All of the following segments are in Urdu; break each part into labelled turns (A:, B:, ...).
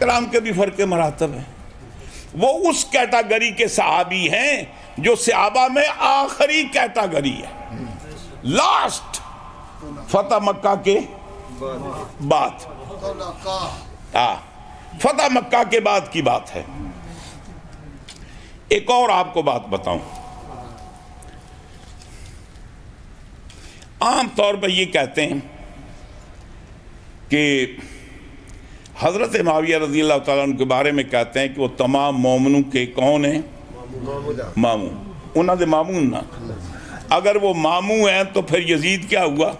A: کرام کے بھی فرق مراتب ہیں. وہ اس کیٹاگری کے صحابی ہیں جو صحابہ میں آخری کیٹاگری ہے, لاسٹ, فتح مکہ کے بعد. فتح مکہ کے بعد کی بات ہے. ایک اور آپ کو بات بتاؤں. عام طور پر یہ کہتے ہیں کہ حضرت معاویہ رضی اللہ تعالیٰ عنہ کے بارے میں کہتے ہیں کہ وہ تمام مومنوں کے کون ہیں؟ ماموں. انہوں نے ماموں نہ, اگر وہ ماموں ہیں تو پھر یزید کیا ہوا؟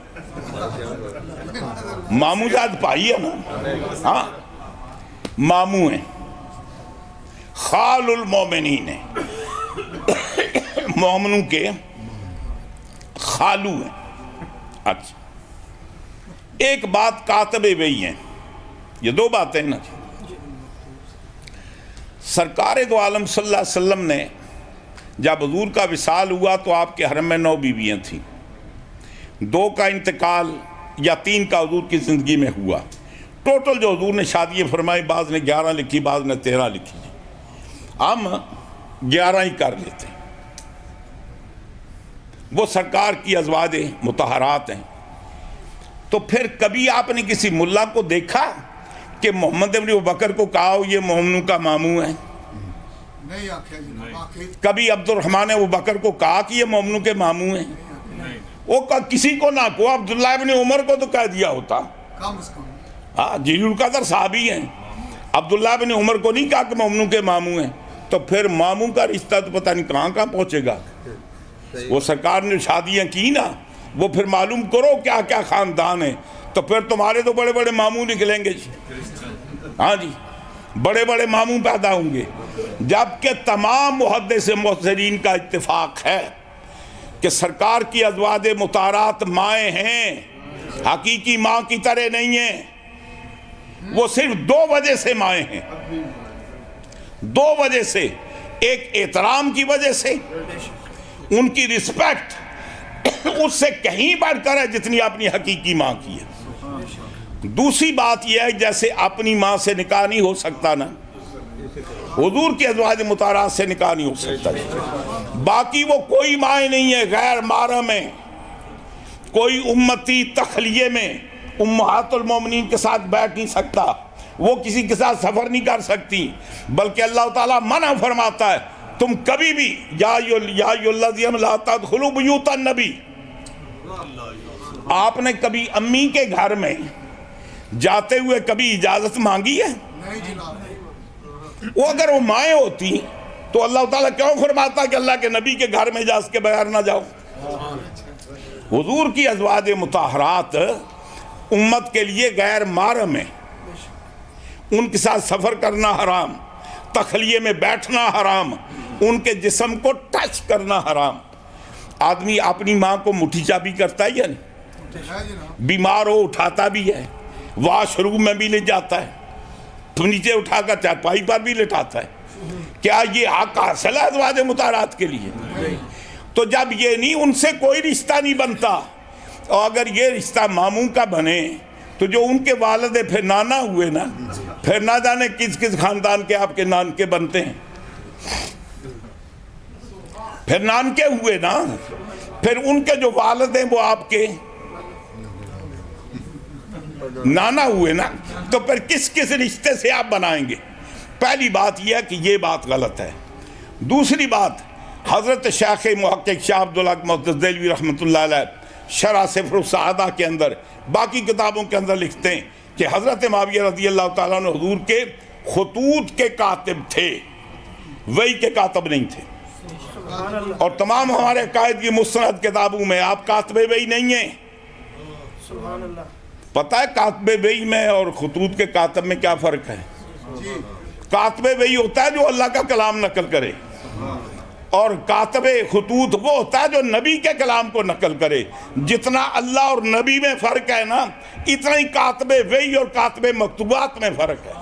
A: ماموں زاد بھائی ہے نا. ہاں, ماموں ہیں, خال المومنین ہیں, مومنوں کے خالو ہیں. اچھا, ایک بات کاتب وحی ہیں, یہ دو باتیں نا. سرکار دو عالم صلی اللہ علیہ وسلم نے جب حضور کا وصال ہوا تو آپ کے حرم میں 9 بیویاں تھیں. 2 کا انتقال یا 3 کا حضور کی زندگی میں ہوا. ٹوٹل جو حضور نے شادیاں فرمائی, بعض نے 11 لکھی, بعض نے 13 لکھی. ہم 11 ہی کر لیتے ہیں. وہ سرکار کی ازواج مطہرات ہیں. تو پھر کبھی آپ نے کسی ملا کو دیکھا کہ محمد ابن ابوبکر کو کہا ہو یہ مومنوں کا ماموں ہے؟ کبھی عبد الرحمن ابوبکر کو کہا کہ یہ مومنوں کے ماموں ہیں؟ وہ کسی کو نہ کو, عبداللہ ابن عمر کو تو کہہ دیا ہوتا. ہاں, جلیل القدر صحابی ہیں. عبداللہ ابن عمر کو نہیں کہا کہ مومنوں کے ماموں ہیں. تو پھر ماموں کا رشتہ تو پتہ نہیں کہاں کہاں پہنچے گا. وہ سرکار نے شادیاں کی نا, وہ پھر معلوم کرو کیا کیا خاندان ہے. تو پھر تمہارے تو بڑے بڑے ماموں نکلیں گے. ہاں جی, بڑے بڑے ماموں پیدا ہوں گے. جبکہ تمام محدث مفسرین کا اتفاق ہے کہ سرکار کی ازواج مطہرات مائیں ہیں, حقیقی ماں کی طرح نہیں ہیں. وہ صرف 2 وجہ سے مائیں ہیں. 2 وجہ سے. ایک احترام کی وجہ سے, ان کی رسپیکٹ اس سے کہیں بڑھ کر ہے جتنی اپنی حقیقی ماں کی ہے. دوسری بات یہ ہے جیسے اپنی ماں سے نکاح نہیں ہو سکتا نا, حضور کی ازواج مطہرات سے نکاح نہیں ہو سکتا. باقی وہ کوئی مائیں نہیں ہے, غیر محرم ہے. کوئی امتی تخلیے میں امہات المومنین کے ساتھ بیٹھ نہیں سکتا, وہ کسی کے ساتھ سفر نہیں کر سکتی. بلکہ اللہ تعالیٰ منع فرماتا ہے تم کبھی بھی یا ایھا الذین لا تدخلوا بیوت النبی. آپ نے کبھی امی کے گھر میں جاتے ہوئے کبھی اجازت مانگی ہے؟ وہ اگر وہ مائیں ہوتی تو اللہ تعالیٰ کیوں فرماتا کہ اللہ کے نبی کے گھر میں اجازت کے بغیر نہ جاؤ؟ حضور کی ازواج مطہرات امت کے لیے غیر محرم ہیں. ان کے ساتھ سفر کرنا حرام, تخلیے میں بیٹھنا حرام, ان کے جسم کو ٹچ کرنا حرام. آدمی اپنی ماں کو مٹھی چابی کرتا ہے یا نہیں؟ بیمار ہو اٹھاتا بھی ہے, واش روم میں بھی لے جاتا ہے, تو نیچے اٹھا کر چارپائی پر بھی لٹاتا ہے. کیا یہ حق حاصل ہے ازواج مطہرات کے لیے؟ تو جب یہ نہیں, ان سے کوئی رشتہ نہیں بنتا. اور اگر یہ رشتہ ماموں کا بنے تو جو ان کے والد پھر نانا ہوئے نا, پھر نہ جانے کس کس خاندان کے آپ کے نانکے بنتے ہیں. پھر نانکے ہوئے نا, پھر ان کے جو والد ہیں وہ آپ کے نانا ہوئے نا, تو پھر کس کس رشتے سے آپ بنائیں گے؟ پہلی بات یہ ہے کہ یہ بات غلط ہے. دوسری بات, حضرت شیخ محقق شاہ عبدالحق محدث دہلوی رحمۃ اللہ علیہ شرح صفر السعادہ کے اندر, باقی کتابوں کے اندر لکھتے ہیں کہ حضرت معاویہ رضی اللہ تعالیٰ عنہ حضور کے خطوط کے کاتب تھے, وحی کے کاتب نہیں تھے. اور تمام ہمارے عقائد کی مستند کتابوں میں آپ کاتب وحی نہیں ہیں. پتہ ہے کاتب وحی میں اور خطوط کے کاتب میں کیا فرق ہے؟ کاتب وحی ہوتا ہے جو اللہ کا کلام نقل کرے, اور کاتب خطوط وہ ہوتا ہے جو نبی کے کلام کو نقل کرے. جتنا اللہ اور نبی میں فرق ہے نا, اتنا ہی کاتب وحی اور کاتب مکتوبات میں فرق ہے.